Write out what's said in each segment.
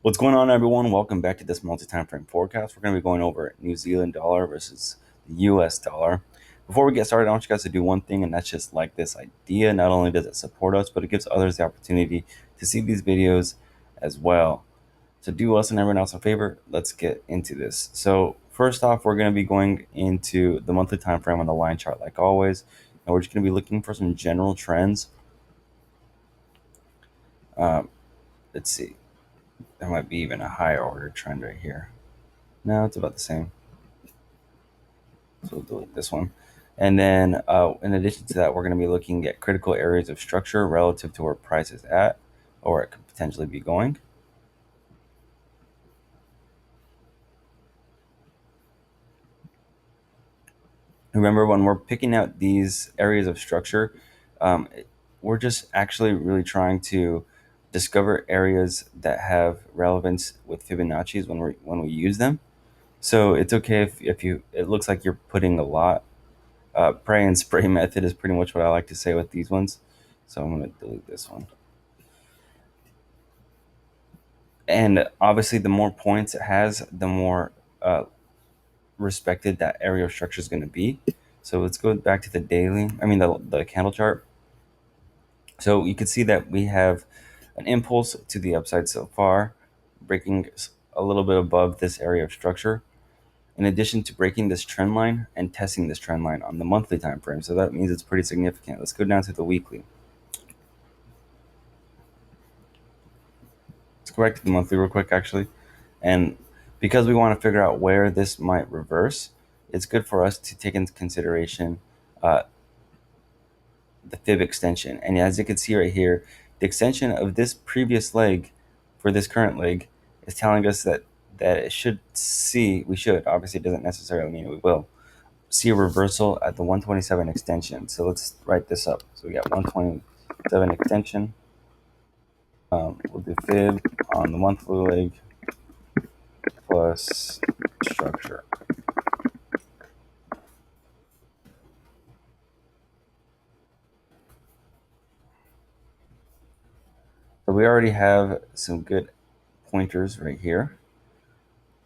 What's going on, everyone? Welcome back to this multi-time frame forecast. We're going to be going over New Zealand dollar versus the US dollar. Before we get started, I want you guys to do one thing, and that's just like this idea. Not only does it support us, but it gives others the opportunity to see these videos as well. So do us and everyone else a favor. Let's get into this. So first off, we're going to be going into the monthly time frame on the line chart like always. And we're just going to be looking for some general trends. Let's see. There might be even a higher order trend right here. No, it's about the same. So we'll delete this one. And then in addition to that, we're going to be looking at critical areas of structure relative to where price is at or where it could potentially be going. Remember, when we're picking out these areas of structure, um, we're just actually really trying to discover areas that have relevance with Fibonacci's when we use them. So it's okay if you it looks like you're putting a lot. Pray and spray method is pretty much what I like to say with these ones. So I'm going to delete this one. And obviously, the more points it has, the more uh, respected that area of structure is going to be. So let's go back to the daily, the candle chart. So you can see that we have an impulse to the upside so far, breaking a little bit above this area of structure, in addition to breaking this trend line and testing this trend line on the monthly time frame. So that means it's pretty significant. Let's go down to the weekly. Let's go back to the monthly real quick, actually. And because we want to figure out where this might reverse, it's good for us to take into consideration uh, the fib extension. And as you can see right here, the extension of this previous leg for this current leg is telling us that we should, obviously it doesn't necessarily mean we will, see a reversal at the 127 extension. So let's write this up. So we got 127 extension. We'll do fib on the monthly leg plus structure. So we already have some good pointers right here.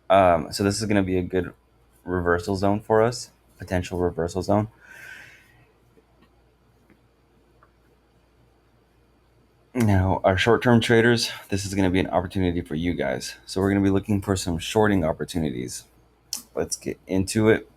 So this is going to be a good reversal zone for us, potential reversal zone. Now, our short-term traders, this is going to be an opportunity for you guys. So we're going to be looking for some shorting opportunities. Let's get into it.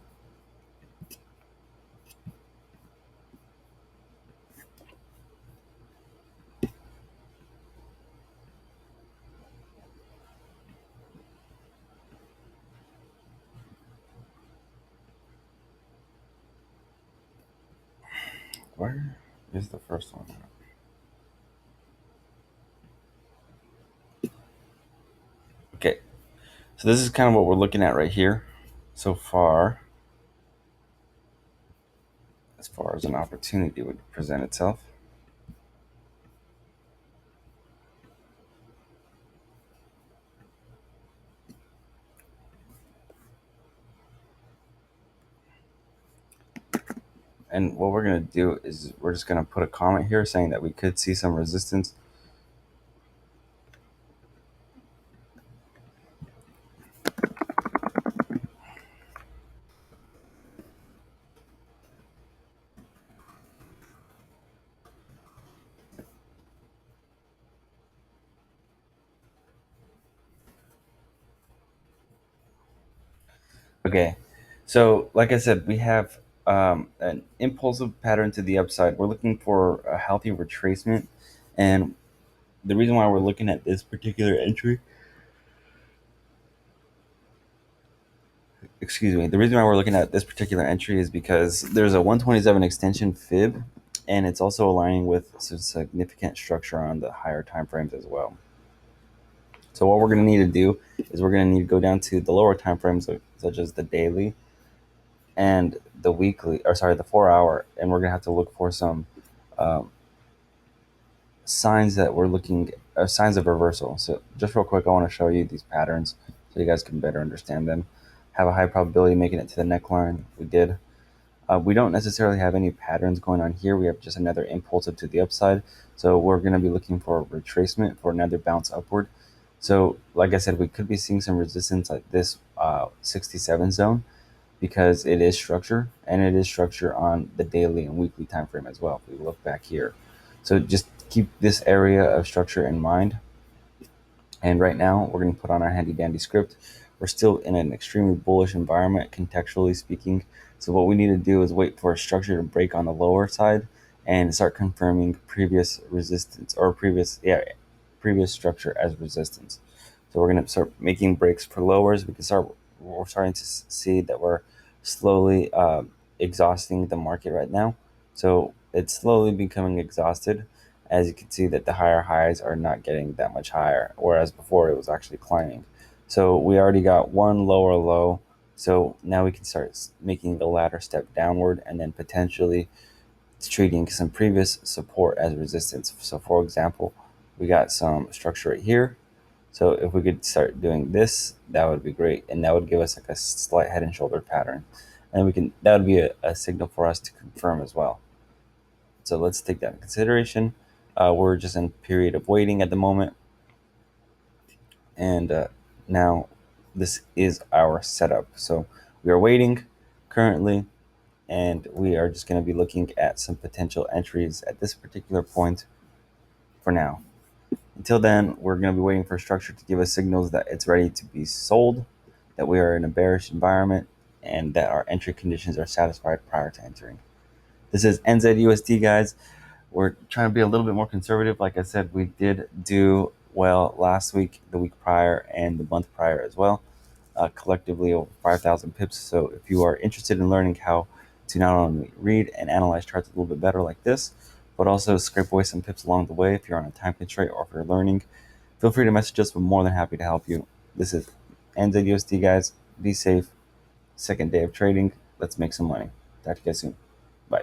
Where is the first one? Okay, so this is kind of what we're looking at right here so far, as far as an opportunity would present itself. And what we're going to do is we're just going to put a comment here saying that we could see some resistance. Okay, so like I said, we have an impulsive pattern to the upside. We're looking for a healthy retracement, and the reason why we're looking at this particular entry, excuse me, the reason why we're looking at this particular entry is because there's a 127 extension fib, and it's also aligning with some significant structure on the higher time frames as well. So what we're going to need to do is we're going to need to go down to the lower time frames, such as the daily and the weekly, or sorry, the 4 hour, and we're gonna have to look for some um, signs that we're looking signs of reversal. So just real quick, I want to show you these patterns so you guys can better understand them. Have a high probability of making it to the neckline. We did. We don't necessarily have any patterns going on here. We have just another impulsive to the upside. So we're going to be looking for retracement for another bounce upward. So like I said, we could be seeing some resistance at this 67 zone because it is structure, and it is structure on the daily and weekly time frame as well. If we look back here, so just keep this area of structure in mind. And right now, we're going to put on our handy dandy script. We're still in an extremely bullish environment, contextually speaking. So what we need to do is wait for a structure to break on the lower side and start confirming previous resistance, or previous structure as resistance. So we're going to start making breaks for lowers. We're starting to see that we're slowly exhausting the market right now. So it's slowly becoming exhausted. As you can see, that the higher highs are not getting that much higher, whereas before it was actually climbing. So we already got one lower low. So now we can start making the ladder step downward, and then potentially treating some previous support as resistance. So for example, we got some structure right here. So if we could start doing this, that would be great. And that would give us like a slight head and shoulder pattern. And that would be a signal for us to confirm as well. So let's take that into consideration. We're just in period of waiting at the moment. And now this is our setup. So we are waiting currently, and we are just going to be looking at some potential entries at this particular point for now. Until then, we're going to be waiting for structure to give us signals that it's ready to be sold, that we are in a bearish environment, and that our entry conditions are satisfied prior to entering. This is NZUSD, guys. We're trying to be a little bit more conservative. Like I said, we did do well last week, the week prior, and the month prior as well, collectively over 5,000 pips. So if you are interested in learning how to not only read and analyze charts a little bit better like this, but also scrape away some pips along the way, if you're on a time constraint or if you're learning, feel free to message us. We're more than happy to help you. This is NZUSD, guys. Be safe. Second day of trading. Let's make some money. Talk to you guys soon.